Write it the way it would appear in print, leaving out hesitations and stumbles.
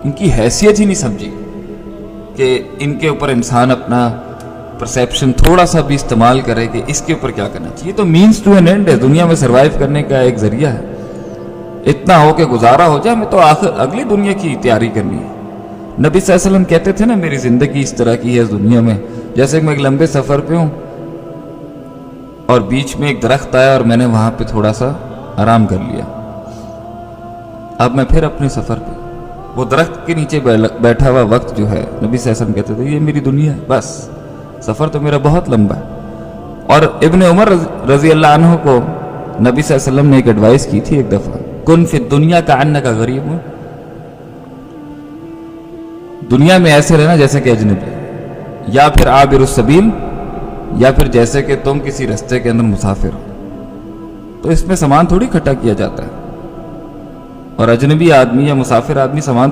ان کی حیثیت ہی نہیں سمجھی کہ ان کے اوپر انسان اپنا پرسیپشن تھوڑا سا بھی استعمال کرے کہ اس کے اوپر کیا کرنا چاہیے. تو مینس ٹو این اینڈ ہے, دنیا میں سروائیو کرنے کا ایک ذریعہ ہے. اتنا ہو کہ گزارا ہو جائے, ہمیں تو آخر اگلی دنیا کی تیاری کرنی ہے. نبی صلی اللہ علیہ وسلم کہتے تھے نا, میری زندگی اس طرح کی ہے اس دنیا میں جیسے میں ایک لمبے سفر پہ ہوں اور بیچ میں ایک درخت آیا اور میں نے وہاں پہ تھوڑا سا آرام کر لیا. اب میں پھر اپنے سفر پہ, وہ درخت کے نیچے بیٹھا ہوا وقت جو ہے, نبی صلی اللہ علیہ وسلم کہتے تھے یہ میری دنیا ہے, بس سفر تو میرا بہت لمبا ہے. اور ابن عمر رضی اللہ عنہ کو نبی صلی اللہ علیہ وسلم نے ایک ایڈوائس کی تھی ایک دفعہ, کن فی الدنیا کأنک غریب, دنیا میں ایسے رہنا جیسے کہ اجنبی, یا پھر عابر السبیل, یا پھر جیسے کہ تم کسی رستے کے اندر مسافر ہو. تو اس میں سامان تھوڑی کھٹا کیا جاتا ہے, اور اجنبی آدمی یا مسافر آدمی سامان